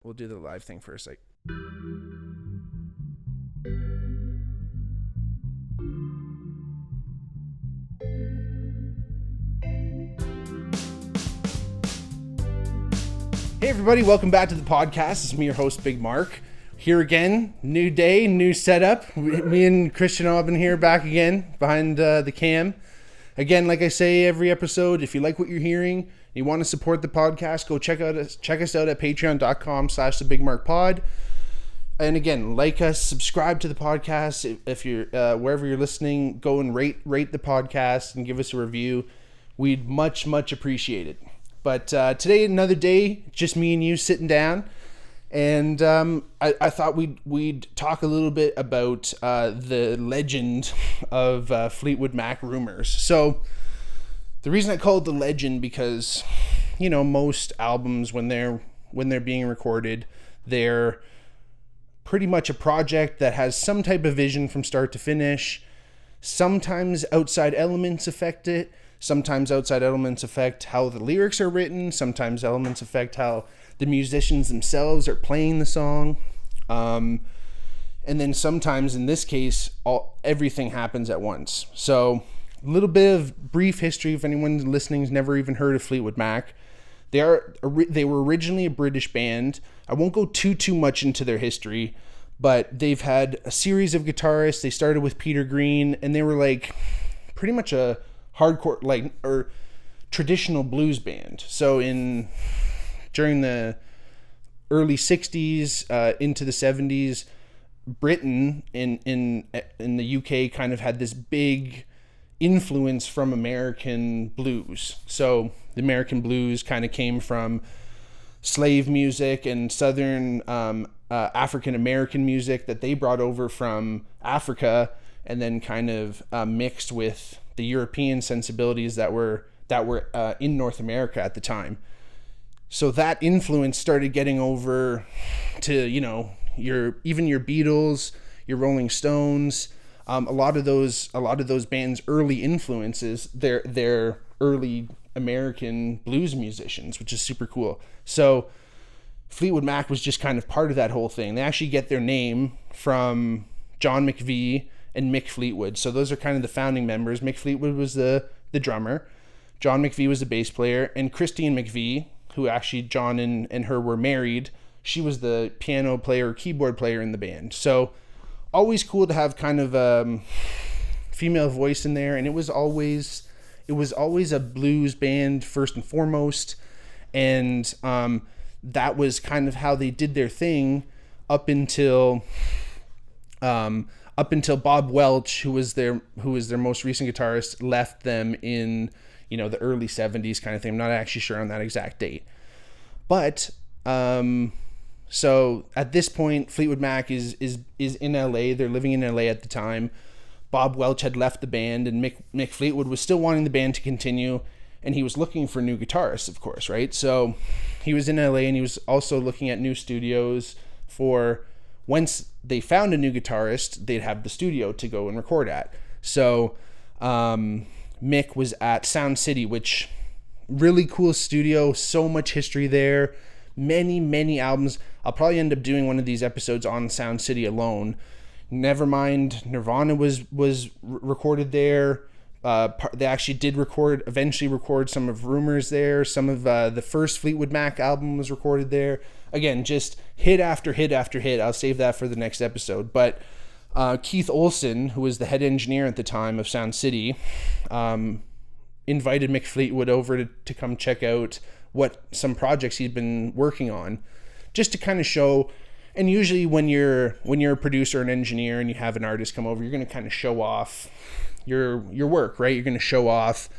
we'll do the live thing first. Like, hey everybody, welcome back to the podcast. It's me, your host, Bigmark. Here again, new day, new setup. Me and Christian have been here back again behind the cam. Again, like I say every episode, if you like what you're hearing, you want to support the podcast, go check us out at patreon.com/thebigmarkpod. And again, like us, subscribe to the podcast. If you're wherever you're listening, go and rate the podcast and give us a review. We'd much appreciate it. But today, another day, just me and you sitting down. And I thought we'd talk a little bit about the legend of Fleetwood Mac rumors. So the reason I call it the legend, because most albums when they're being recorded, they're pretty much a project that has some type of vision from start to finish. Sometimes outside elements affect it. Sometimes outside elements affect how the lyrics are written. Sometimes elements affect how the musicians themselves are playing the song. And then sometimes, in this case, everything happens at once. So a little bit of brief history, if anyone listening's never even heard of Fleetwood Mac. They were originally a British band. I won't go too much into their history, but they've had a series of guitarists. They started with Peter Green, and they were like pretty much a hardcore or traditional blues band. So during the early 60s into the 70s, Britain in the UK kind of had this big influence from American blues. So the American blues kind of came from slave music and southern African American music that they brought over from Africa, and then kind of mixed with the European sensibilities that were in North America at the time. So that influence started getting over to your Beatles, your Rolling Stones. A lot of those bands' early influences, they're early American blues musicians, which is super cool. So Fleetwood Mac was just kind of part of that whole thing. They actually get their name from John McVie and Mick Fleetwood. So those are kind of the founding members. Mick Fleetwood was the drummer. John McVie was the bass player. And Christine McVie, who actually John and her were married, she was the piano player, keyboard player in the band. So always cool to have kind of a female voice in there. And it was always a blues band first and foremost. And that was kind of how they did their thing up until Bob Welch, who was their most recent guitarist, left them in the early 70s kind of thing. I'm not actually sure on that exact date, but so at this point, Fleetwood Mac is in LA. They're living in LA at the time. Bob Welch had left the band, and Mick Fleetwood was still wanting the band to continue, and he was looking for new guitarists, of course, right? So he was in LA, and he was also looking at new studios for once they found a new guitarist, they'd have the studio to go and record at. So Mick was at Sound City, which really cool studio, so much history there, many albums. I'll probably end up doing one of these episodes on Sound City alone. Nevermind, Nirvana was recorded there. They actually did eventually record some of Rumors there. Some of the first Fleetwood Mac album was recorded there. Again, just hit after hit after hit. I'll save that for the next episode. But Keith Olsen, who was the head engineer at the time of Sound City, invited Mick Fleetwood over to come check out what some projects he'd been working on, just to kind of show. And usually when you're a producer and engineer and you have an artist come over, you're going to kind of show off your work, right? You're going to show off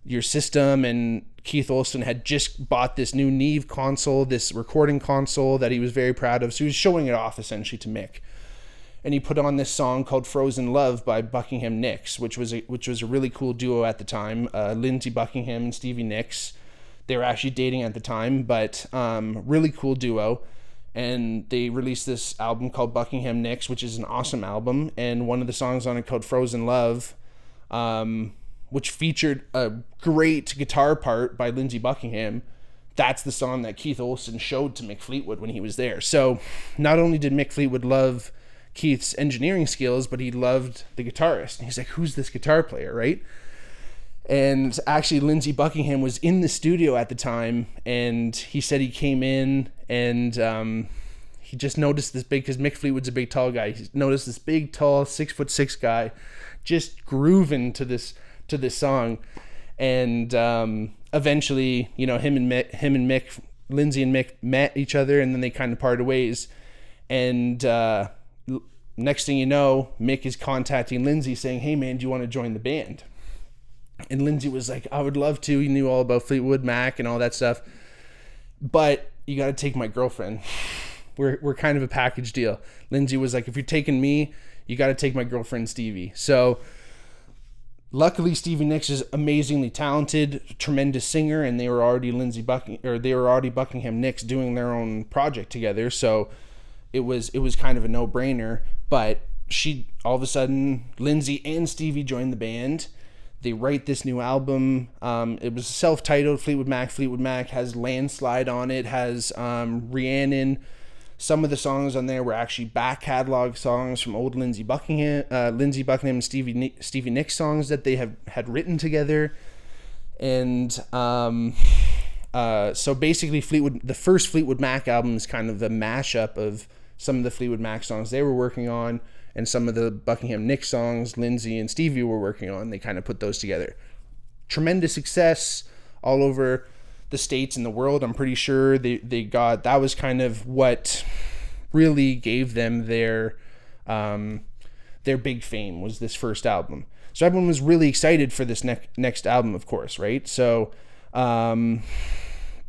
your system. And Keith Olsen had just bought this new Neve console, this recording console that he was very proud of. So he was showing it off essentially to Mick. And he put on this song called Frozen Love by Buckingham Nicks, which was a really cool duo at the time. Lindsey Buckingham and Stevie Nicks. They were actually dating at the time, but really cool duo. And they released this album called Buckingham Nicks, which is an awesome album. And one of the songs on it called Frozen Love, which featured a great guitar part by Lindsey Buckingham. that's the song that Keith Olsen showed to Mick Fleetwood when he was there. So not only did Mick Fleetwood love Keith's engineering skills, but he loved the guitarist. And he's like, who's this guitar player, right? And actually, Lindsey Buckingham was in the studio at the time, and he said he came in and he just noticed this big, because Mick Fleetwood's a big, tall guy. He noticed this big, tall, 6'6" guy just grooving to this song. And eventually, you know, him and Mick, Lindsey and Mick met each other, and then they kind of parted ways. And next thing you know, Mick is contacting Lindsey saying, hey man, do you want to join the band? And Lindsey was like, I would love to. He knew all about Fleetwood Mac and all that stuff. But you got to take my girlfriend. We're kind of a package deal. Lindsey was like, if you're taking me, you got to take my girlfriend, Stevie. So luckily, Stevie Nicks is amazingly talented, tremendous singer, and they were already Buckingham Nicks doing their own project together. So it was kind of a no-brainer. But all of a sudden, Lindsey and Stevie joined the band. They write this new album. It was self-titled, Fleetwood Mac. Fleetwood Mac has Landslide on it, has Rhiannon. Some of the songs on there were actually back catalog songs from old Lindsey Buckingham and Stevie Nicks songs that they had written together. And so basically, the first Fleetwood Mac album is kind of a mashup of some of the Fleetwood Mac songs they were working on, and some of the Buckingham Nicks songs Lindsey and Stevie were working on. They kind of put those together. Tremendous success all over the States and the world. I'm pretty sure that was kind of what really gave them their big fame, was this first album. So everyone was really excited for this next album, of course, right? So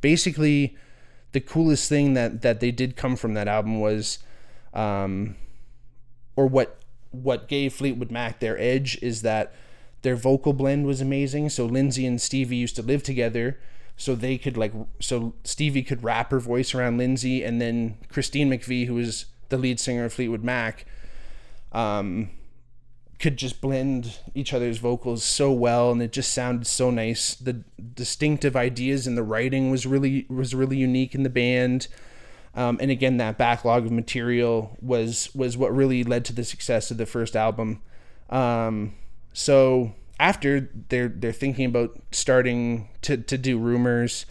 basically the coolest thing that they did come from that album was or what gave Fleetwood Mac their edge is that their vocal blend was amazing. So Lindsey and Stevie used to live together, so they could so Stevie could wrap her voice around Lindsey, and then Christine McVie, who was the lead singer of Fleetwood Mac, could just blend each other's vocals so well, and it just sounded so nice. The distinctive ideas in the writing was really unique in the band. And again, that backlog of material was what really led to the success of the first album. So after they're thinking about starting to do Rumors.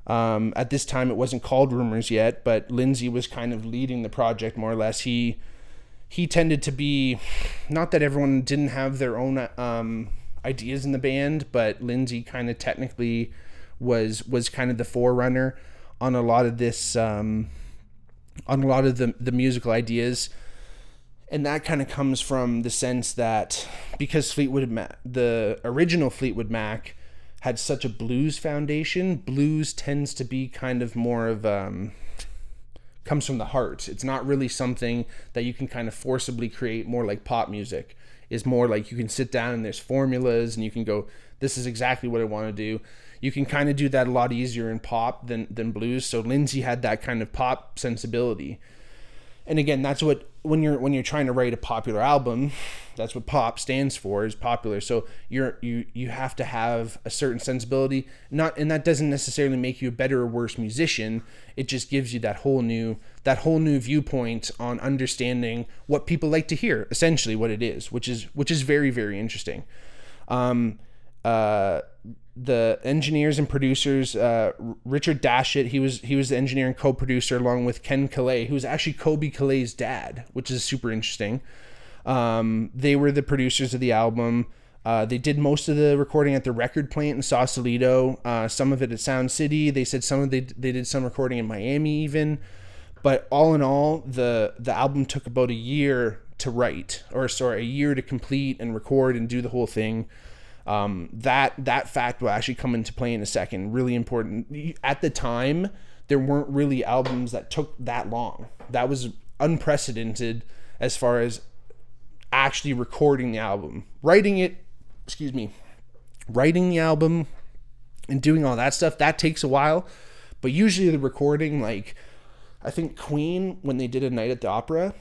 At this time, it wasn't called Rumors yet, but Lindsey was kind of leading the project more or less. He tended to be, not that everyone didn't have their own ideas in the band, but Lindsey kind of technically was kind of the forerunner on a lot of this. On a lot of the musical ideas. And that kind of comes from the sense that because the original Fleetwood Mac had such a blues foundation, blues tends to be kind of more of comes from the heart. It's not really something that you can kind of forcibly create, more like pop music. Is more like you can sit down and there's formulas and you can go, this is exactly what I want to do. You can kind of do that a lot easier in pop than blues. So Lindsey had that kind of pop sensibility. And again, that's what, when you're trying to write a popular album, that's what pop stands for, is popular. So you have to have a certain sensibility, and that doesn't necessarily make you a better or worse musician. It just gives you that whole new viewpoint on understanding what people like to hear, essentially what it is, which is very, very interesting. The engineers and producers, Richard Dashit, he was the engineer and co-producer, along with Ken Calais, who was actually Kobe Calais's dad, which is super interesting. They were the producers of the album. They did most of the recording at the record plant in Sausalito. Some of it at Sound City. They said they did some recording in Miami even. But all in all, the album took about a year to write, a year to complete and record and do the whole thing. That fact will actually come into play in a second. Really important. At the time, there weren't really albums that took that long. That was unprecedented as far as actually recording the album. Writing the album and doing all that stuff, that takes a while. But usually the recording, like, I think Queen, when they did A Night at the Opera,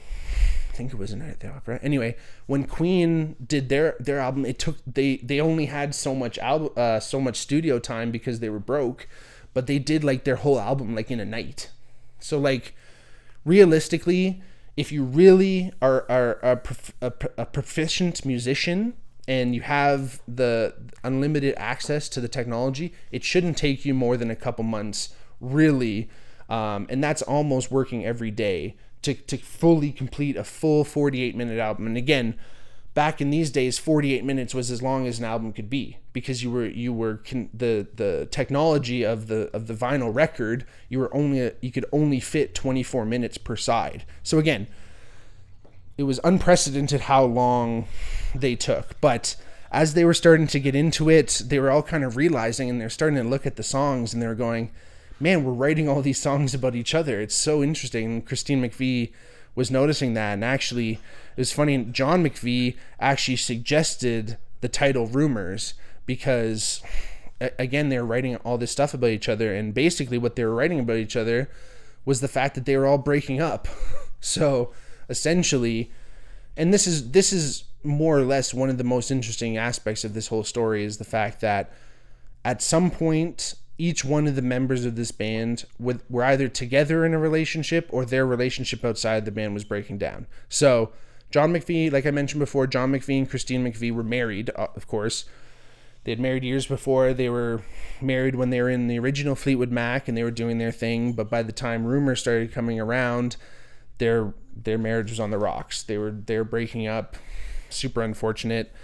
Anyway, when Queen did their album, they only had so much studio time because they were broke. but they did like their whole album like in a night. So like realistically, if you really are a proficient musician and you have the unlimited access to the technology, it shouldn't take you more than a couple months, really. And that's almost working every day to fully complete a full 48-minute album. And again, back in these days, 48 minutes was as long as an album could be, because the technology of the vinyl record, you could only fit 24 minutes per side. So again, it was unprecedented how long they took. But as they were starting to get into it, they were all kind of realizing, and they're starting to look at the songs, and they're going, man, we're writing all these songs about each other. It's so interesting. And Christine McVie was noticing that. And actually, it was funny, John McVie actually suggested the title Rumors, because again, they were writing all this stuff about each other. And basically what they were writing about each other was the fact that they were all breaking up. So essentially, and this is more or less one of the most interesting aspects of this whole story, is the fact that at some point, each one of the members of this band were either together in a relationship, or their relationship outside the band was breaking down. So John McVie, like I mentioned before, John McVie and Christine McVie were married, of course. They had married years before. They were married when they were in the original Fleetwood Mac, and they were doing their thing. But by the time Rumors started coming around, their marriage was on the rocks. They were breaking up. Super unfortunate.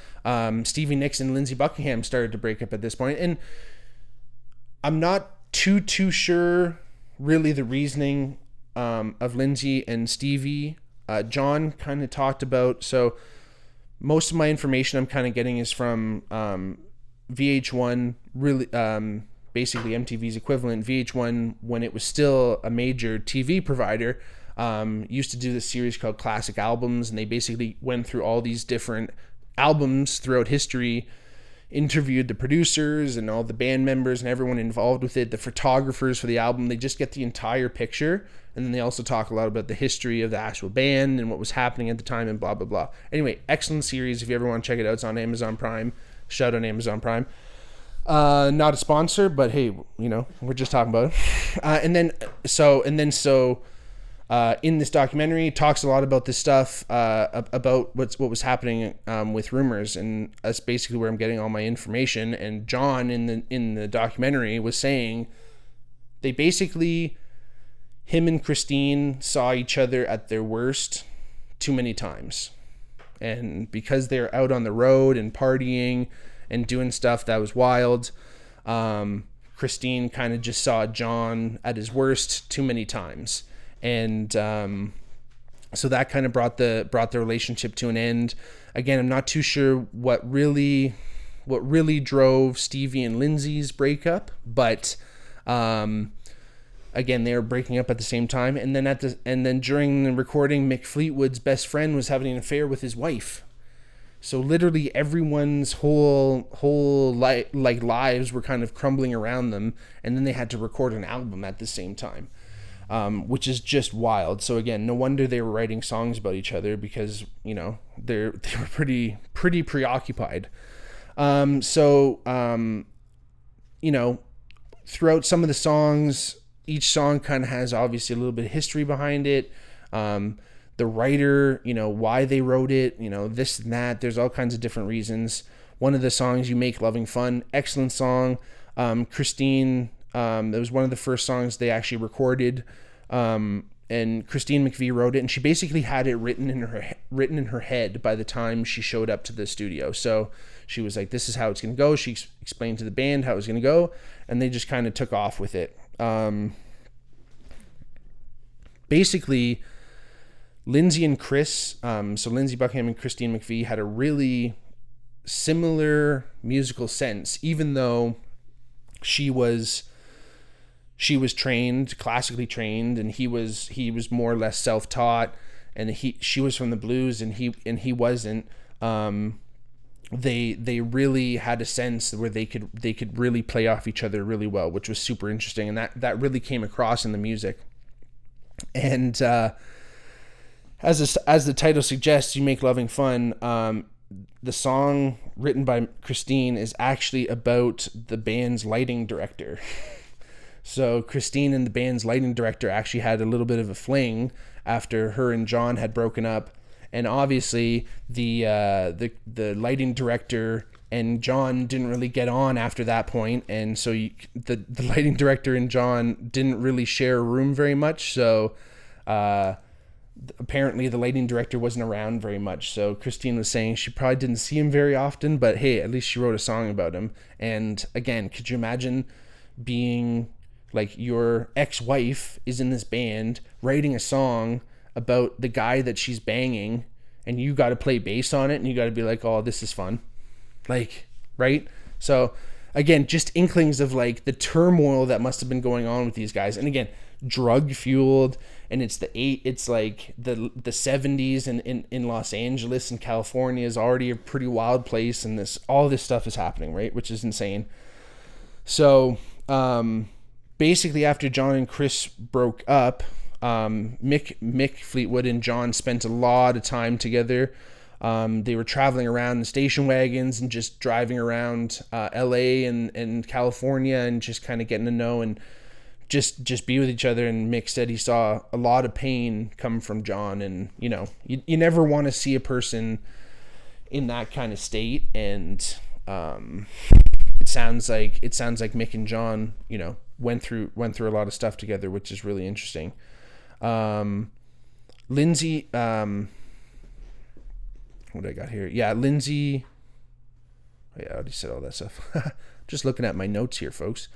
Stevie Nicks and Lindsey Buckingham started to break up at this point. And I'm not too sure really the reasoning of Lindsey and Stevie. John kind of talked about, so most of my information I'm kind of getting is from VH1, really basically MTV's equivalent. VH1, when it was still a major TV provider, used to do this series called Classic Albums, and they basically went through all these different albums throughout history, interviewed the producers and all the band members and everyone involved with it, the photographers for the album. They just get the entire picture, and then they also talk a lot about the history of the actual band and what was happening at the time and blah blah blah. Anyway, excellent series. If you ever want to check it out, it's on Amazon Prime. Shout out Amazon Prime. Not a sponsor, but hey, we're just talking about it. In this documentary, it talks a lot about this stuff, about what was happening with Rumors, and that's basically where I'm getting all my information. And John in the documentary was saying they basically, him and Christine saw each other at their worst too many times, and because they're out on the road and partying and doing stuff that was wild, Christine kind of just saw John at his worst too many times. And so that kind of brought the relationship to an end. Again, I'm not too sure what really drove Stevie and Lindsey's breakup, but again, they were breaking up at the same time. And then during the recording, Mick Fleetwood's best friend was having an affair with his wife. So literally everyone's whole lives were kind of crumbling around them, and then they had to record an album at the same time. Which is just wild. So again, no wonder they were writing songs about each other, because they were pretty preoccupied. Throughout some of the songs, each song kind of has obviously a little bit of history behind it. The writer, why they wrote it, this and that. There's all kinds of different reasons. One of the songs, "You Make Loving Fun," excellent song. Christine. It was one of the first songs they actually recorded, and Christine McVie wrote it, and she basically had it written in her head by the time she showed up to the studio. So she was like, "This is how it's going to go." She explained to the band how it was going to go, and they just kind of took off with it. Basically, Lindsey and Chris, so Lindsey Buckingham and Christine McVie, had a really similar musical sense, even though she was classically trained, and he was more or less self-taught, and she was from the blues, and he wasn't. They really had a sense where they could really play off each other really well, which was super interesting, and that really came across in the music. And as the title suggests, "You Make Loving Fun," the song written by Christine is actually about the band's lighting director. So Christine and the band's lighting director actually had a little bit of a fling after her and John had broken up. And obviously the lighting director and John didn't really get on after that point. And so the lighting director and John didn't really share a room very much. So apparently the lighting director wasn't around very much. So Christine was saying she probably didn't see him very often, but hey, at least she wrote a song about him. And again, could you imagine being like your ex-wife is in this band writing a song about the guy that she's banging, and you got to play bass on it, and you got to be like, oh, this is fun. Like, right? So again, just inklings of like the turmoil that must have been going on with these guys. And again, drug fueled, and it's like the 70s in Los Angeles and California is already a pretty wild place, and all this stuff is happening, right? Which is insane. So basically after John and Chris broke up, Mick Fleetwood and John spent a lot of time together. They were traveling around in station wagons and just driving around LA and California and just kind of getting to know and just be with each other. And Mick said he saw a lot of pain come from John, and you never want to see a person in that kind of state. And it sounds like Mick and John went through a lot of stuff together, which is really interesting. Lindsay, what do I got here? Yeah, Lindsay. Oh, yeah, I already said all that stuff. Just looking at my notes here, folks.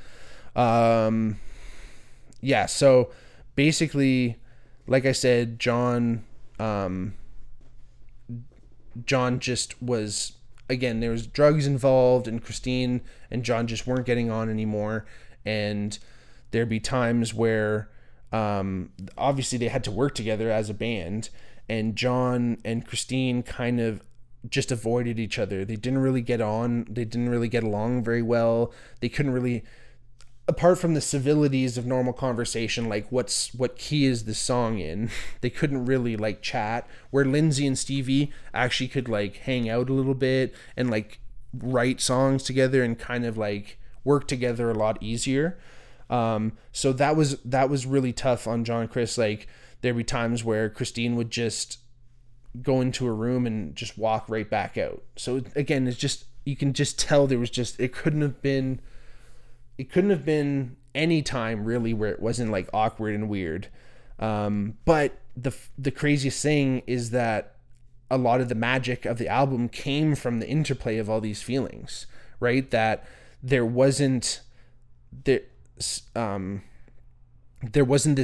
Yeah, so basically, like I said, John just was, again, there was drugs involved, and Christine and John just weren't getting on anymore. And there'd be times where obviously they had to work together as a band, and John and Christine kind of just avoided each other. They didn't really get on. They didn't really get along very well. They couldn't really, apart from the civilities of normal conversation, like what key is this song in, they couldn't really like chat. Where Lindsay and Stevie actually could like hang out a little bit and like write songs together and kind of like work together a lot easier. So that was really tough on John and Chris. Like there'd be times where Christine would just go into a room and just walk right back out. So again, it's just, you can just tell there was just, it couldn't have been any time really where it wasn't like awkward and weird. But the craziest thing is that a lot of the magic of the album came from the interplay of all these feelings, right? That there wasn't this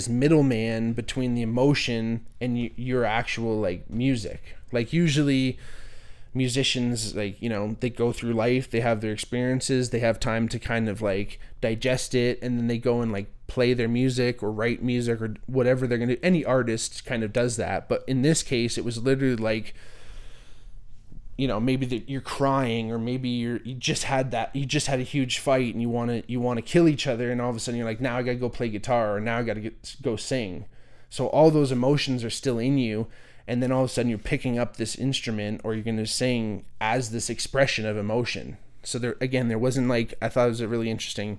middleman between the emotion and your actual like music. Like usually musicians, like, they go through life, they have their experiences, they have time to kind of like digest it, and then they go and like play their music or write music or whatever they're going to do. Any artist kind of does that. But in this case, it was literally like, maybe you're crying, or maybe you just had a huge fight and you want to kill each other, and all of a sudden you're like, now I got to go play guitar, or now I got to go sing. So all those emotions are still in you, and then all of a sudden you're picking up this instrument, or you're going to sing as this expression of emotion. So there wasn't like, I thought it was really interesting.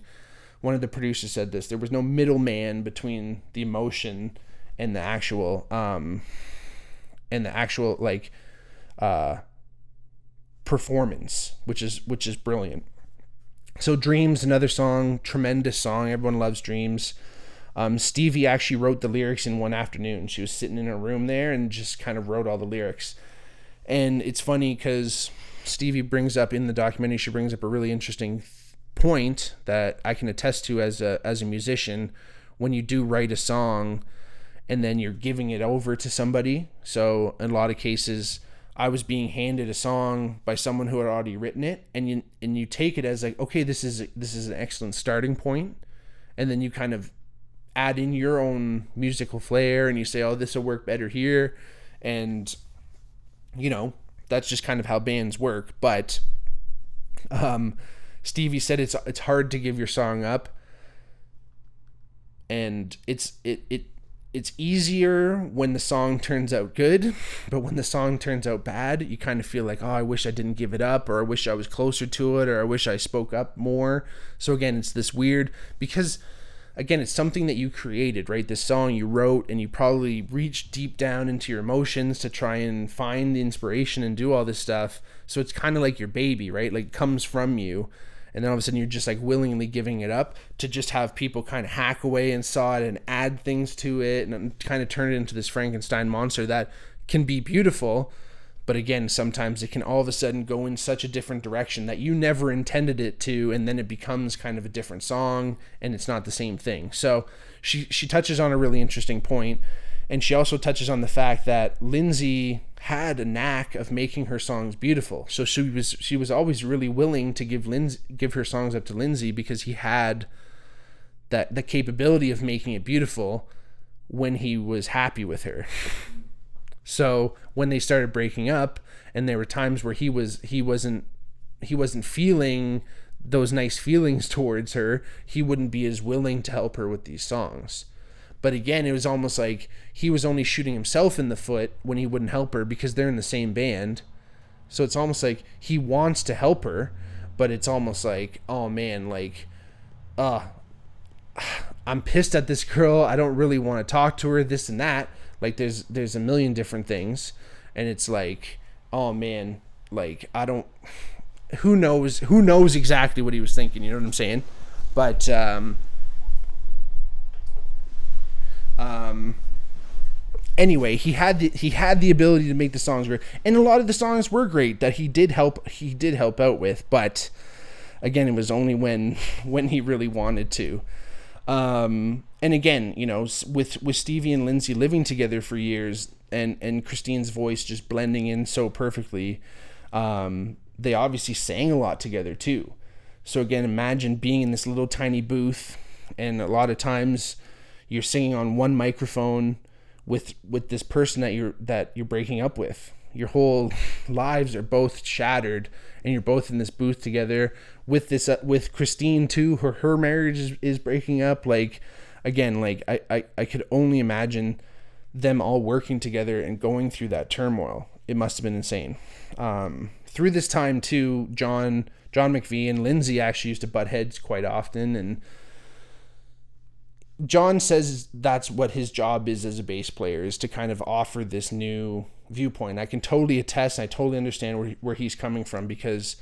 One of the producers said this: there was no middleman between the emotion and the actual like performance, which is brilliant. So Dreams, another song, tremendous song. Everyone loves Dreams. Stevie actually wrote the lyrics in one afternoon. She was sitting in her room there and just kind of wrote all the lyrics. And it's funny because Stevie brings up in the documentary, she brings up a really interesting point that I can attest to as a musician. When you do write a song and then you're giving it over to somebody. So in a lot of cases, I was being handed a song by someone who had already written it, and you take it as like, okay, this is an excellent starting point, and then you kind of add in your own musical flair, and you say, oh, this will work better here, and that's just kind of how bands work. But Stevie said it's hard to give your song up, and it's easier when the song turns out good, but when the song turns out bad, you kind of feel like, oh, I wish I didn't give it up, or I wish I was closer to it, or I wish I spoke up more. So again, it's this weird, because again, it's something that you created, right? This song you wrote, and you probably reached deep down into your emotions to try and find the inspiration and do all this stuff. So it's kind of like your baby, right? Like, it comes from you. And then all of a sudden you're just like willingly giving it up to just have people kind of hack away and saw it and add things to it and kind of turn it into this Frankenstein monster that can be beautiful. But again, sometimes it can all of a sudden go in such a different direction that you never intended it to, and then it becomes kind of a different song, and it's not the same thing. So she touches on a really interesting point, and she also touches on the fact that Lindsay had a knack of making her songs beautiful. So she was always really willing to give her songs up to Lindsay because he had the capability of making it beautiful when he was happy with her. So when they started breaking up, and there were times where he wasn't feeling those nice feelings towards her, he wouldn't be as willing to help her with these songs. But again, it was almost like he was only shooting himself in the foot when he wouldn't help her because they're in the same band. So it's almost like he wants to help her, but it's almost like, oh man, like, I'm pissed at this girl. I don't really want to talk to her, this and that. Like, there's a million different things, and it's like, oh man, like, who knows exactly what he was thinking, you know what I'm saying? But anyway, he had the ability to make the songs great, and a lot of the songs were great that he did help out with, but again, it was only when he really wanted to. And again, you know, with Stevie and Lindsay living together for years, and Christine's voice just blending in so perfectly, they obviously sang a lot together too. So again, imagine being in this little tiny booth, and a lot of times you're singing on one microphone with this person that you're breaking up with. Your whole lives are both shattered, and you're both in this booth together with this with Christine too. Her marriage is breaking up. Like, again, like I could only imagine them all working together and going through that turmoil. It must have been insane. Through this time too, John McVie and Lindsay actually used to butt heads quite often, and John says that's what his job is as a bass player, is to kind of offer this new viewpoint. I can totally attest, I totally understand where he's coming from, because,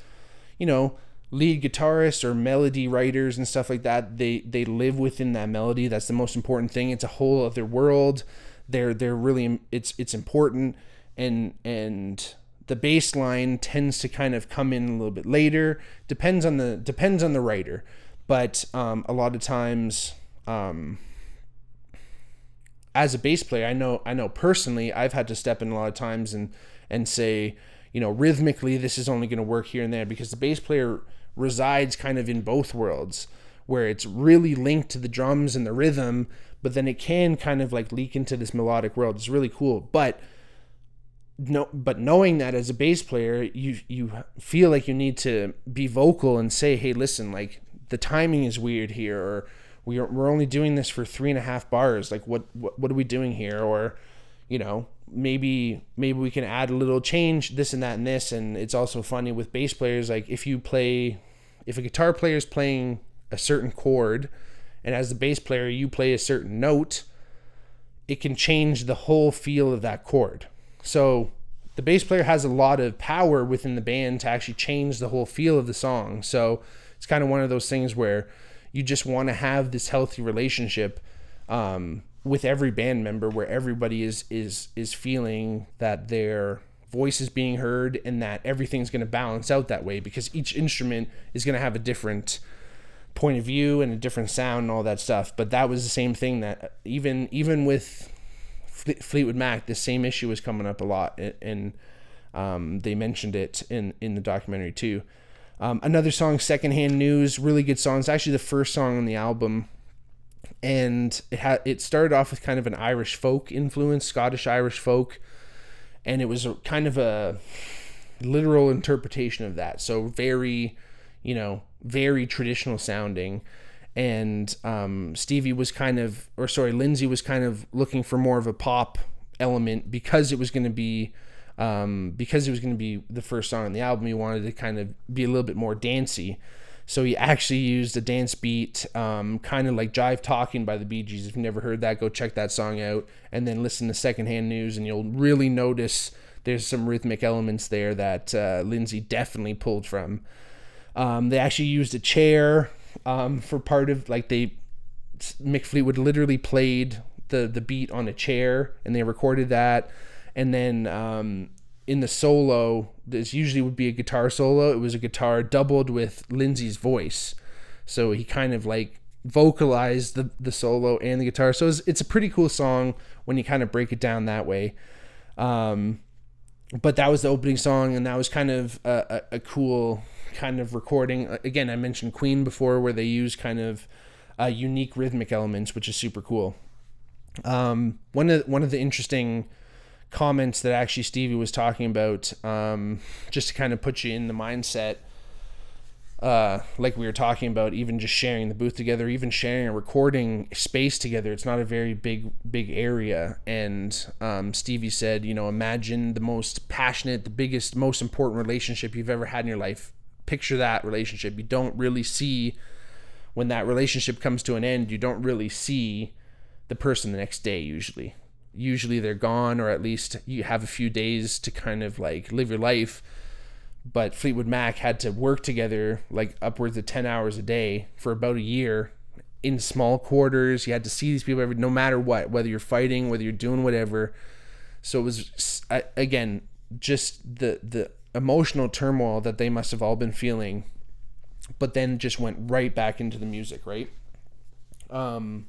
you know, lead guitarists or melody writers and stuff like that, they live within that melody. That's the most important thing. It's a whole other world. They're really, it's important, and the bass line tends to kind of come in a little bit later. Depends on the writer, but a lot of times, as a bass player, I know personally, I've had to step in a lot of times and say, you know, rhythmically, this is only going to work here and there, because the bass player resides kind of in both worlds, where it's really linked to the drums and the rhythm, but then it can kind of like leak into this melodic world. It's really cool. But knowing that as a bass player, you feel like you need to be vocal and say, hey, listen, like, the timing is weird here, or we're only doing this for 3.5 bars. Like, what are we doing here? Or, you know, maybe we can add a little change, this and that and this. And it's also funny with bass players, like, if a guitar player is playing a certain chord, and as the bass player you play a certain note, it can change the whole feel of that chord. So the bass player has a lot of power within the band to actually change the whole feel of the song. So it's kind of one of those things where you just want to have this healthy relationship with every band member, where everybody is feeling that their voice is being heard, and that everything's going to balance out that way, because each instrument is going to have a different point of view and a different sound and all that stuff. But that was the same thing that even with Fleetwood Mac, the same issue was coming up a lot, and they mentioned it in the documentary too. Another song, Secondhand News, really good song. It's actually the first song on the album, and it started off with kind of an Irish folk influence, Scottish Irish folk, and it was kind of a literal interpretation of that. So very, you know, very traditional sounding. And Lindsay was kind of looking for more of a pop element, because it was going to be the first song on the album. He wanted to kind of be a little bit more dancey. So he actually used a dance beat, kind of like Jive Talking by the Bee Gees. If you've never heard that, go check that song out, and then listen to Secondhand News, and you'll really notice there's some rhythmic elements there that Lindsay definitely pulled from. They actually used a chair for part of, like, Mick Fleetwood literally played the beat on a chair, and they recorded that. And then in the solo, this usually would be a guitar solo. It was a guitar doubled with Lindsay's voice. So he kind of like vocalized the solo and the guitar. So it's a pretty cool song when you kind of break it down that way. But that was the opening song, and that was kind of a cool kind of recording. Again, I mentioned Queen before, where they use kind of unique rhythmic elements, which is super cool. One of the interesting comments that actually Stevie was talking about, just to kind of put you in the mindset, like we were talking about, even just sharing the booth together, even sharing a recording space together. It's not a very big area. And Stevie said, imagine the most passionate, the biggest, most important relationship you've ever had in your life. Picture that relationship. You don't really see, when that relationship comes to an end, you don't really see the person the next day usually they're gone, or at least you have a few days to kind of like live your life. But Fleetwood Mac had to work together like upwards of 10 hours a day for about a year in small quarters. You had to see these people no matter what, whether you're fighting, whether you're doing whatever. So it was, again, just the emotional turmoil that they must have all been feeling, but then just went right back into the music, right? The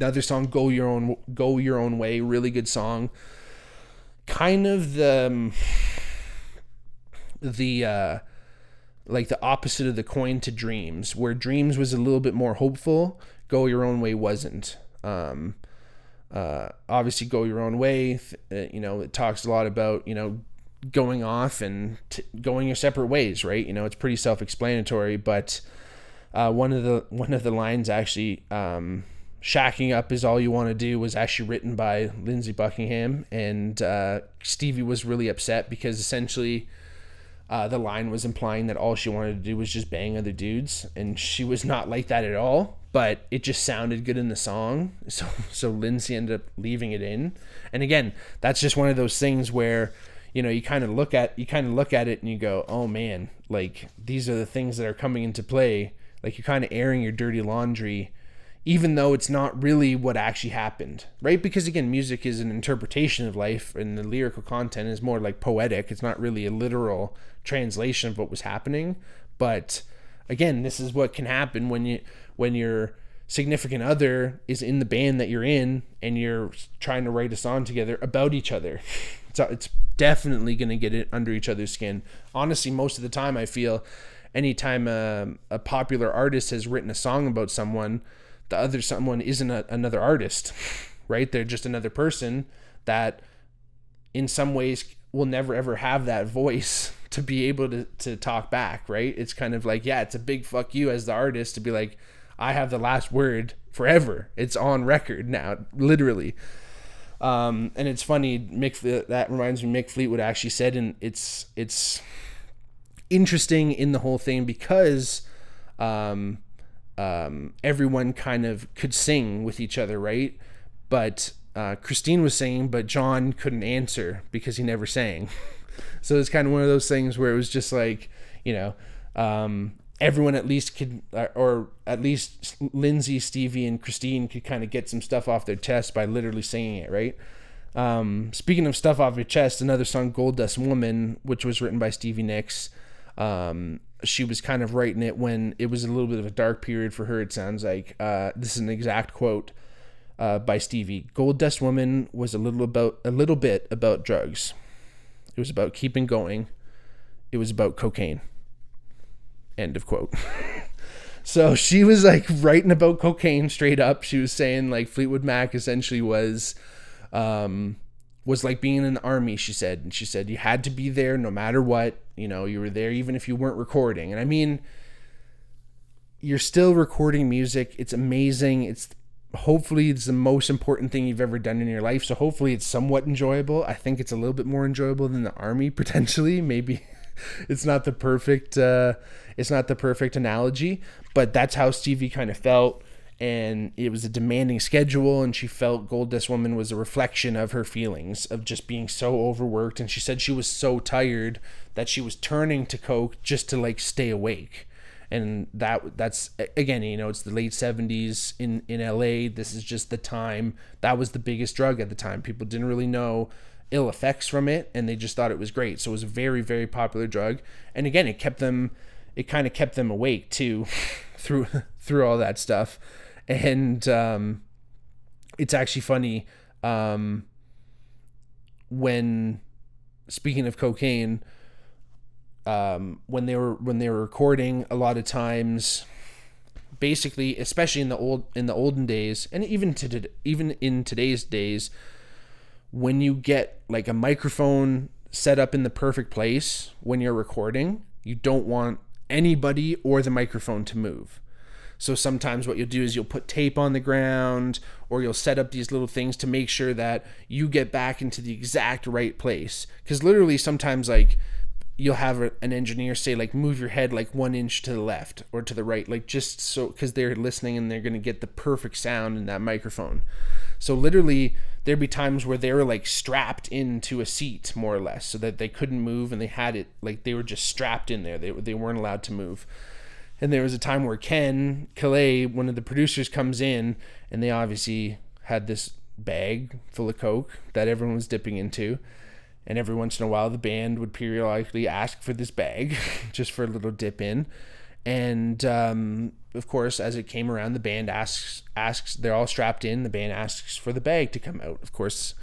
other song, Go Your Own Way, really good song. Kind of the like the opposite of the Coin to Dreams, where Dreams was a little bit more hopeful. Go Your Own Way wasn't. Obviously, Go Your Own Way, it talks a lot about, going off and going your separate ways, right? It's pretty self-explanatory, but one of the lines actually, shacking up is all you want to do, was actually written by Lindsey Buckingham, and Stevie was really upset because essentially the line was implying that all she wanted to do was just bang other dudes, and she was not like that at all, but it just sounded good in the song, so Lindsey ended up leaving it in. And again, that's just one of those things where you kind of look at it and you go, oh man, like these are the things that are coming into play. Like you're kind of airing your dirty laundry, even though it's not really what actually happened, right? Because again, music is an interpretation of life, and the lyrical content is more like poetic. It's not really a literal translation of what was happening. But again, this is what can happen when your significant other is in the band that you're in, and you're trying to write a song together about each other. So it's definitely going to get it under each other's skin. Honestly, most of the time, I feel anytime a popular artist has written a song about someone, the other someone isn't another artist, right? They're just another person that in some ways will never ever have that voice to be able to talk back, right? It's kind of like, yeah, it's a big fuck you as the artist to be like, I have the last word forever. It's on record now, literally. And it's funny, that reminds me, Mick Fleetwood actually said, and it's interesting in the whole thing because everyone kind of could sing with each other, right? But Christine was singing, but John couldn't answer because he never sang. So it's kind of one of those things where it was just like, everyone at least could, or at least Lindsay, Stevie, and Christine could kind of get some stuff off their chest by literally singing it, right? Speaking of stuff off your chest, another song, Gold Dust Woman, which was written by Stevie Nicks. She was kind of writing it when it was a little bit of a dark period for her, it sounds like. This is an exact quote by Stevie. Gold Dust Woman was a little bit about drugs. It was about keeping going. It was about cocaine. End of quote. So she was like writing about cocaine straight up. She was saying like Fleetwood Mac essentially was like being in the army, she said. And she said you had to be there no matter what. You were there even if you weren't recording. And I mean, you're still recording music. It's amazing. Hopefully it's the most important thing you've ever done in your life. So hopefully it's somewhat enjoyable. I think it's a little bit more enjoyable than the army, potentially. Maybe it's not the perfect analogy, but that's how Stevie kind of felt. And it was a demanding schedule, and she felt Gold Dust Woman was a reflection of her feelings of just being so overworked. And she said she was so tired that she was turning to coke just to like stay awake. And that's again, it's the late 70s in LA. This is just the time. That was the biggest drug at the time. People didn't really know ill effects from it, and they just thought it was great. So it was a very, very popular drug. And again, it kind of kept them awake too through all that stuff. And it's actually funny, when, speaking of cocaine, when they were recording, a lot of times, basically, especially in the olden days, and even in today's days, when you get like a microphone set up in the perfect place when you're recording, you don't want anybody or the microphone to move. So sometimes what you'll do is you'll put tape on the ground, or you'll set up these little things to make sure that you get back into the exact right place. Because literally sometimes like you'll have an engineer say like, move your head like 1 inch to the left or to the right, like just so, because they're listening and they're going to get the perfect sound in that microphone. So literally there'd be times where they were like strapped into a seat more or less, so that they couldn't move, and they had it like they were just strapped in there. They weren't allowed to move. And there was a time where Ken Calais, one of the producers, comes in, and they obviously had this bag full of coke that everyone was dipping into. And every once in a while, the band would periodically ask for this bag just for a little dip in. And of course, as it came around, the band asks, they're all strapped in. The band asks for the bag to come out. Of course,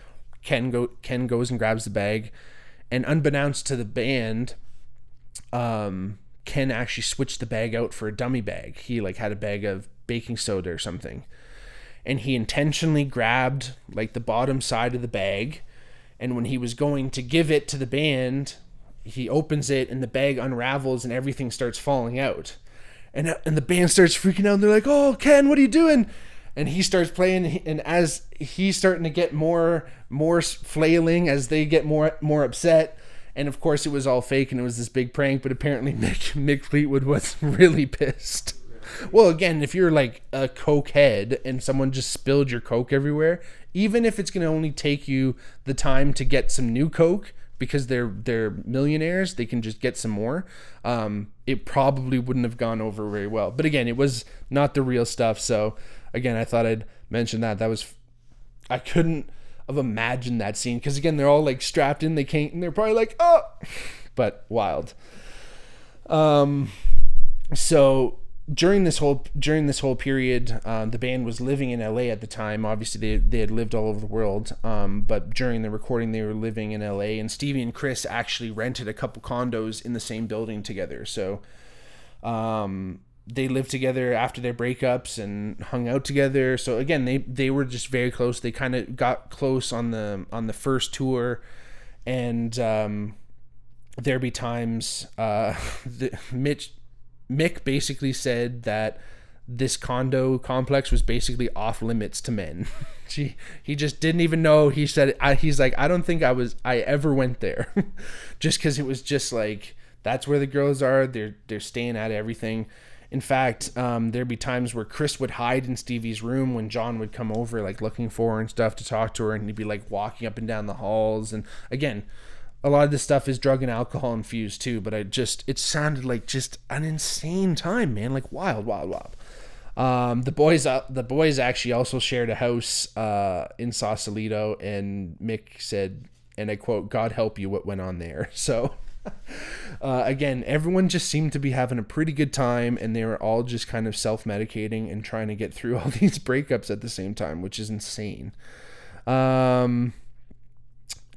Ken goes and grabs the bag. And unbeknownst to the band, Ken actually switched the bag out for a dummy bag. He like had a bag of baking soda or something. And he intentionally grabbed like the bottom side of the bag. And when he was going to give it to the band, he opens it and the bag unravels and everything starts falling out. And the band starts freaking out. And they're like, "Oh, Ken, what are you doing?" And he starts playing. And as he's starting to get more flailing as they get more upset. And of course it was all fake and it was this big prank, but apparently Mick Fleetwood was really pissed. Well, again, if you're like a coke head and someone just spilled your coke everywhere, even if it's going to only take you the time to get some new coke because they're millionaires, they can just get some more. It probably wouldn't have gone over very well. But again, it was not the real stuff. So again, I thought I'd mention that. I couldn't have imagined that scene, because again, they're all like strapped in, they can't, and they're probably like, "Oh," but wild. So during this whole period, the band was living in LA at the time. Obviously they had lived all over the world, but during the recording they were living in LA, and Stevie and Chris actually rented a couple condos in the same building together. So they lived together after their breakups and hung out together. So again, they were just very close. They kind of got close on the first tour, and there'd be times Mick basically said that this condo complex was basically off limits to men. He just didn't even know. He said, he's like, "I don't think I ever went there," just because it was just like, that's where the girls are. They're staying at everything. In fact, there'd be times where Chris would hide in Stevie's room when John would come over, like looking for her and stuff to talk to her, and he'd be like walking up and down the halls. And again, a lot of this stuff is drug and alcohol infused too, but it sounded like just an insane time, man, like wild. The boys actually also shared a house in Sausalito, and Mick said, and I quote, "God help you what went on there." So again, everyone just seemed to be having a pretty good time, and they were all just kind of self-medicating and trying to get through all these breakups at the same time, which is insane.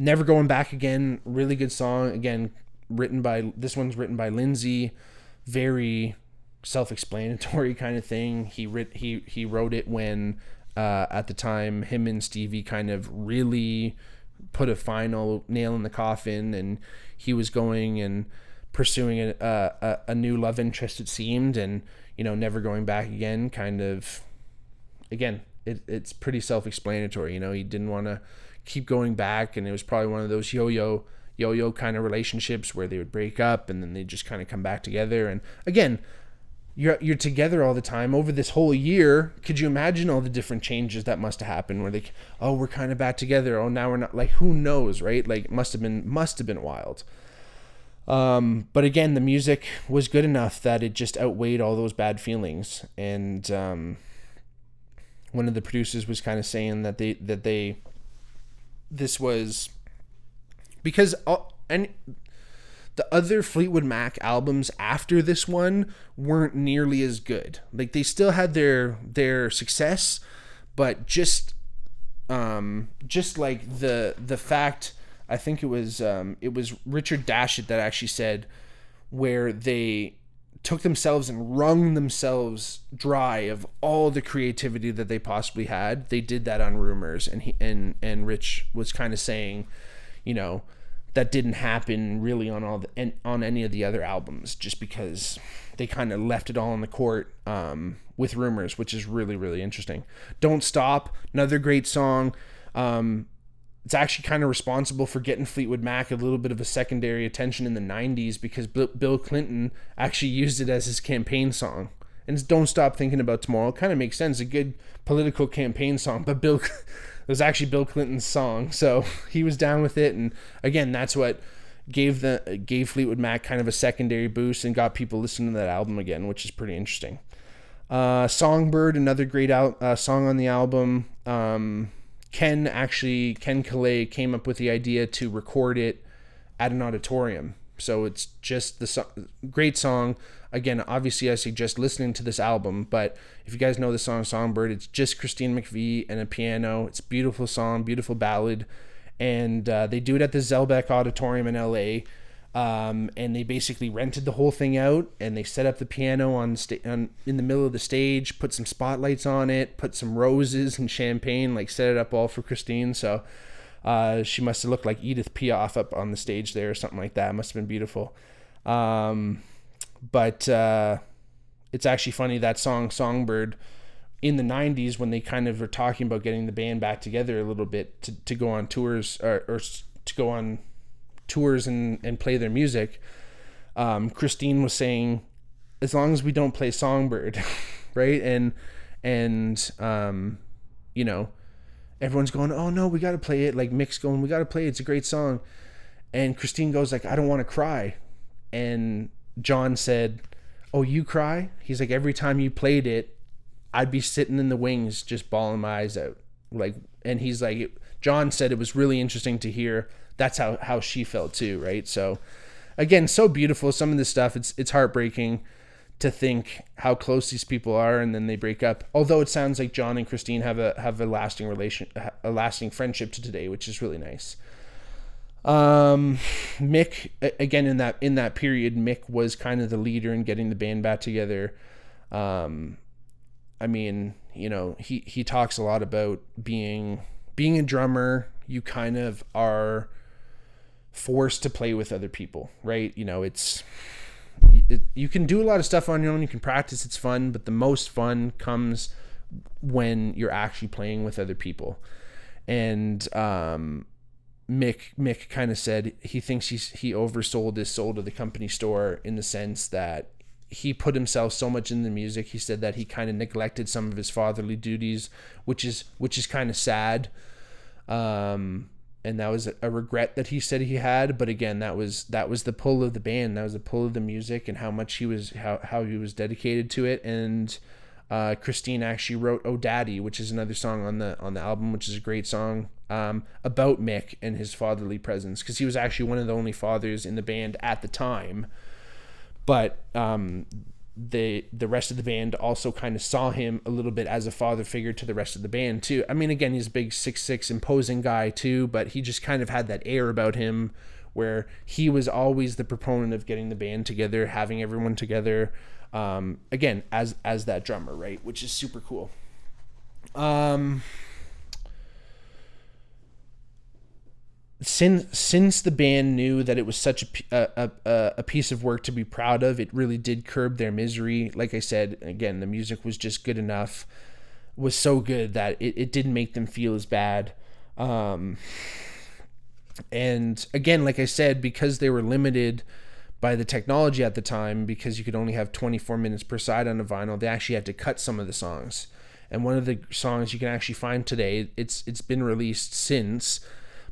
Never Going Back Again, really good song. Again, this one's written by Lindsay. Very self-explanatory kind of thing. He wrote it when at the time him and Stevie kind of really put a final nail in the coffin, and he was going and pursuing a new love interest, it seemed, and never going back again. Kind of, again, it's pretty self-explanatory. He didn't want to keep going back, and it was probably one of those yo-yo yo-yo kind of relationships where they would break up and then they just kind of come back together. And again, you're together all the time over this whole year. Could you imagine all the different changes that must have happened where we're kind of back together. Oh, now we're not. Like, who knows, right? Like, must have been wild. But again, the music was good enough that it just outweighed all those bad feelings. And one of the producers was kind of saying that this was because the other Fleetwood Mac albums after this one weren't nearly as good. Like, they still had their success, but just like the fact, I think it was Richard Dashit that actually said, where they took themselves and wrung themselves dry of all the creativity that they possibly had. They did that on Rumors, and Rich was kind of saying, you know, that didn't happen really on any of the other albums, just because they kind of left it all on the court with Rumors, which is really, really interesting. Don't Stop, another great song. It's actually kind of responsible for getting Fleetwood Mac a little bit of a secondary attention in the 90s, because Bill Clinton actually used it as his campaign song. And it's Don't Stop Thinking About Tomorrow. It kind of makes sense, a good political campaign song, but it was actually Bill Clinton's song, so he was down with it. And again, that's what gave Fleetwood Mac kind of a secondary boost and got people listening to that album again, which is pretty interesting. Songbird, another great song on the album. Ken Calais came up with the idea to record it at an auditorium. So it's just great song. Again, obviously I suggest listening to this album, but if you guys know the song Songbird, it's just Christine McVie and a piano. It's a beautiful song, beautiful ballad. And they do it at the Zellbeck Auditorium in LA. And they basically rented the whole thing out, and they set up the piano in the middle of the stage, put some spotlights on it, put some roses and champagne, like set it up all for Christine. So she must have looked like Edith Piaf up on the stage there or something like that. It must have been beautiful. But it's actually funny, that song Songbird in the 90s, when they kind of were talking about getting the band back together a little bit to go on tours or to go on tours and play their music, Christine was saying, as long as we don't play Songbird, right? And you know, everyone's going, oh no, we got to play it. Like, Mick's going, we got to play it. It's a great song. And Christine goes like, I don't want to cry. And John said, oh, you cry? He's like, every time you played it, I'd be sitting in the wings just bawling my eyes out. Like, and he's like, John said it was really interesting to hear. That's how she felt too, right? So again, so beautiful. Some of this stuff, it's heartbreaking to think how close these people are, and then they break up. Although it sounds like John and Christine have a lasting friendship to today, which is really nice. Mick, again, in that period, Mick was kind of the leader in getting the band back together. I mean, you know, he talks a lot about being a drummer. You kind of are forced to play with other people, right? You know, you can do a lot of stuff on your own. You can practice. It's fun, but the most fun comes when you're actually playing with other people. And Mick kind of said he thinks he oversold his soul to the company store, in the sense that he put himself so much in the music. He said that he kind of neglected some of his fatherly duties, which is kind of sad. And that was a regret that he said he had. But again, that was the pull of the band. That was the pull of the music, and how much how he was dedicated to it. And Christine actually wrote "Oh Daddy," which is another song on the album, which is a great song about Mick and his fatherly presence, because he was actually one of the only fathers in the band at the time. But the rest of the band also kind of saw him a little bit as a father figure to the rest of the band too. I mean, again, he's a big 6'6", imposing guy too, but he just kind of had that air about him where he was always the proponent of getting the band together, having everyone together. Again, as that drummer, right? Which is super cool. Since the band knew that it was such a piece of work to be proud of, it really did curb their misery. Like I said, again, the music was just good enough, was so good that it didn't make them feel as bad. And again, like I said, because they were limited by the technology at the time, because you could only have 24 minutes per side on a vinyl, they actually had to cut some of the songs. And one of the songs you can actually find today, it's been released since,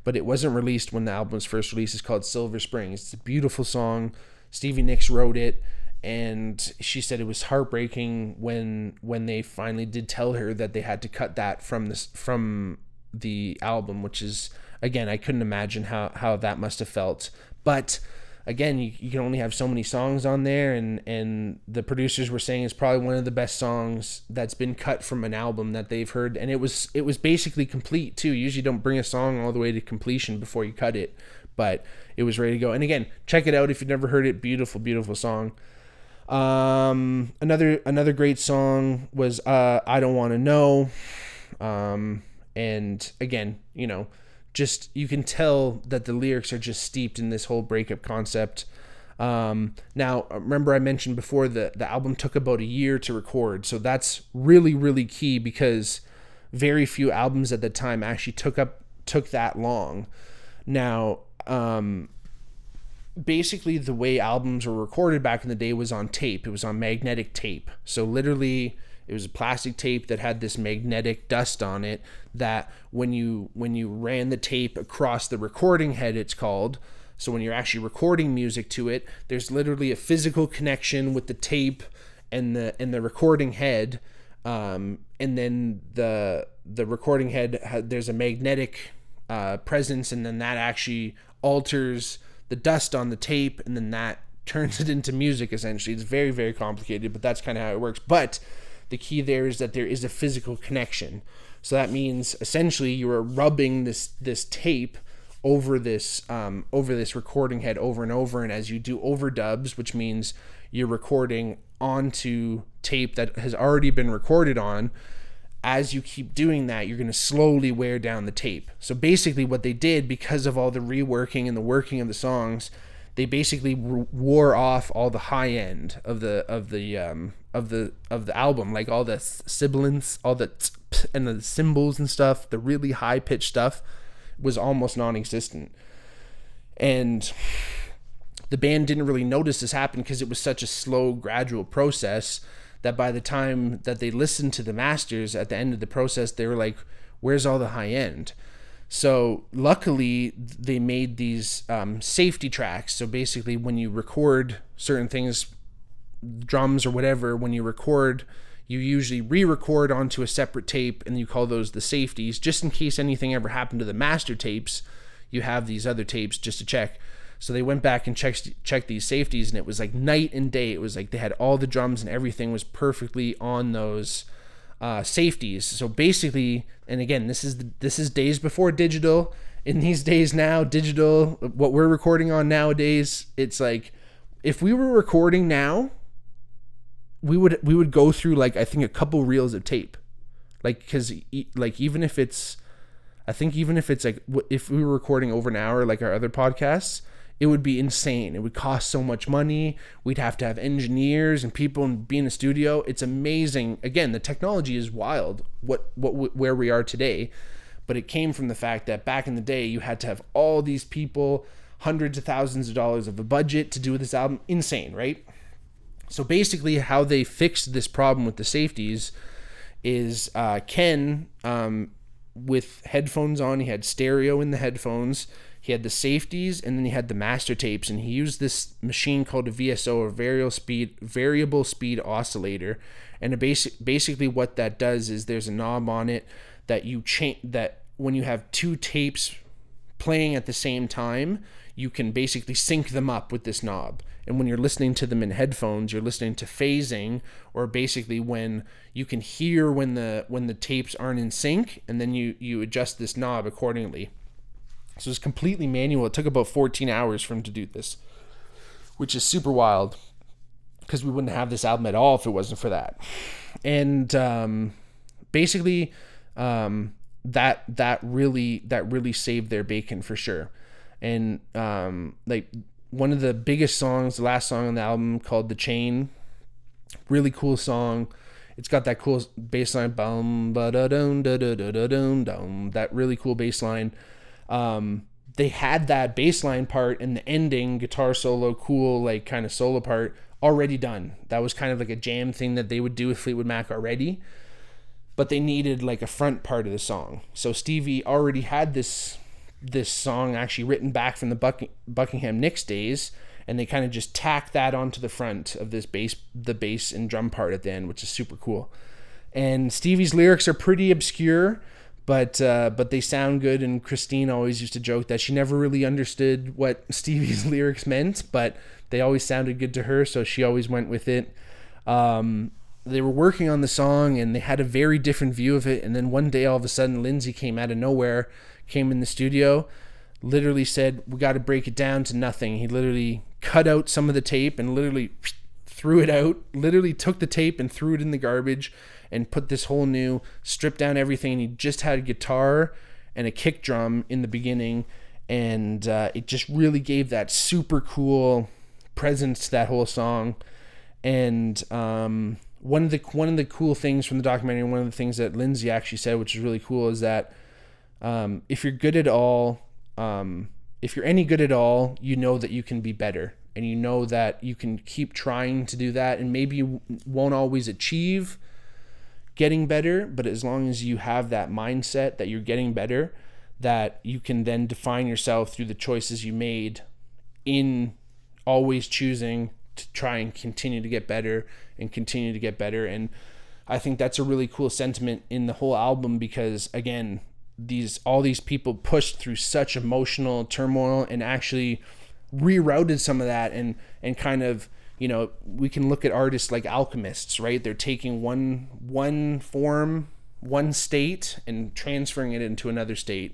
but it wasn't released when the album was first released. It's called Silver Springs. It's a beautiful song. Stevie Nicks wrote it, and she said it was heartbreaking when they finally did tell her that they had to cut that from the album, which is, again, I couldn't imagine how that must have felt. But again, you can only have so many songs on there, and the producers were saying it's probably one of the best songs that's been cut from an album that they've heard, and it was basically complete too. Usually don't bring a song all the way to completion before you cut it, but it was ready to go. And again, check it out if you've never heard it. Beautiful, beautiful song. Another great song was I Don't Want to Know. And again, just you can tell that the lyrics are just steeped in this whole breakup concept. Now, remember I mentioned before that the album took about a year to record, so that's really, really key, because very few albums at the time actually took that long. Now, basically the way albums were recorded back in the day was on tape. It was on magnetic tape. So literally, it was a plastic tape that had this magnetic dust on it that when you ran the tape across the recording head, it's called. So when you're actually recording music to it, there's literally a physical connection with the tape and the recording head. And then the recording head, there's a magnetic presence, and then that actually alters the dust on the tape, and then that turns it into music, essentially. It's very, very complicated, but that's kind of how it works. But the key there is that there is a physical connection. So that means essentially you are rubbing this tape over this recording head over and over. And as you do overdubs, which means you're recording onto tape that has already been recorded on, as you keep doing that, you're going to slowly wear down the tape. So basically what they did, because of all the reworking and the working of the songs, they basically wore off all the high end of the album, like all the sibilants, all the and the cymbals and stuff. The really high pitched stuff was almost non-existent, and the band didn't really notice this happen because it was such a slow, gradual process that by the time that they listened to the masters at the end of the process, they were like, "Where's all the high end?" So luckily they made these safety tracks. So basically when you record certain things, drums or whatever, when you record, you usually re-record onto a separate tape, and you call those the safeties, just in case anything ever happened to the master tapes. You have these other tapes just to check. So they went back and checked these safeties, and it was like night and day. It was like they had all the drums and everything was perfectly on those safeties. So basically, and again, this is days before digital. In these days now, digital, what we're recording on nowadays, it's like if we were recording now, we would go through like, I think, a couple reels of tape, like, because like even if it's like, if we were recording over an hour like our other podcasts, it would be insane. It would cost so much money. We'd have to have engineers and people and be in a studio. It's amazing. Again, the technology is wild, where we are today, but it came from the fact that back in the day, you had to have all these people, hundreds of thousands of dollars of a budget to do this album. Insane, right? So basically how they fixed this problem with the safeties is Ken, with headphones on, he had stereo in the headphones, he had the safeties, and then he had the master tapes, and he used this machine called a VSO, a variable speed oscillator. And basically what that does is there's a knob on it that you change, that when you have two tapes playing at the same time, you can basically sync them up with this knob. And when you're listening to them in headphones, you're listening to phasing, or basically when you can hear when the tapes aren't in sync, and then you adjust this knob accordingly. So it's completely manual. It took about 14 hours for him to do this, which is super wild, because we wouldn't have this album at all if it wasn't for that. And basically that really saved their bacon for sure. And like one of the biggest songs, the last song on the album, called The Chain, really cool song. It's got that cool bass line, bum ba da dum da da da da dum dum, that really cool bass line. they had that bass line part and the ending guitar solo, cool, like kind of solo part already done. That was kind of like a jam thing that they would do with Fleetwood Mac already, but they needed like a front part of the song. So Stevie already had this song actually written back from the Buckingham Nicks days, and they kind of just tacked that onto the front of this the bass and drum part at the end, which is super cool. And Stevie's lyrics are pretty obscure, but they sound good. And Christine always used to joke that she never really understood what Stevie's lyrics meant, but they always sounded good to her, so she always went with it. They were working on the song, and they had a very different view of it. And then one day, all of a sudden, Lindsay came out of nowhere, came in the studio, literally said, "We got to break it down to nothing." He literally cut out some of the tape and literally threw it out, literally took the tape and threw it in the garbage and put this whole new, stripped down everything. And he just had a guitar and a kick drum in the beginning. And it just really gave that super cool presence to that whole song. And one of the cool things from the documentary, one of the things that Lindsay actually said, which is really cool, is that if you're good at all, if you're any good at all, you know that you can be better, and you know that you can keep trying to do that, and maybe you won't always achieve getting better, but as long as you have that mindset that you're getting better, that you can then define yourself through the choices you made in always choosing to try and continue to get better and continue to get better. And I think that's a really cool sentiment in the whole album, because again, all these people pushed through such emotional turmoil and actually rerouted some of that, and kind of, you know, we can look at artists like alchemists, right? They're taking one form, one state, and transferring it into another state.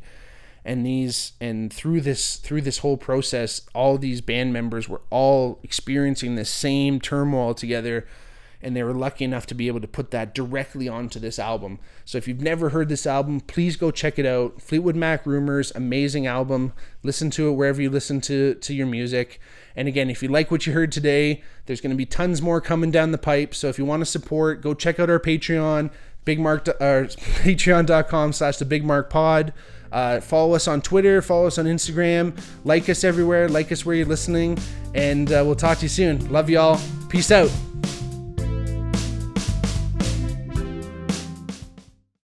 And through this whole process, all these band members were all experiencing the same turmoil together, and they were lucky enough to be able to put that directly onto this album. So if you've never heard this album, please go check it out. Fleetwood Mac Rumors, amazing album. Listen to it wherever you listen to your music. And again, if you like what you heard today, there's going to be tons more coming down the pipe. So if you want to support, go check out our Patreon, patreon.com/thebigmarkpod. Follow us on Twitter, follow us on Instagram, like us everywhere, like us where you're listening, and we'll talk to you soon. Love y'all. Peace out.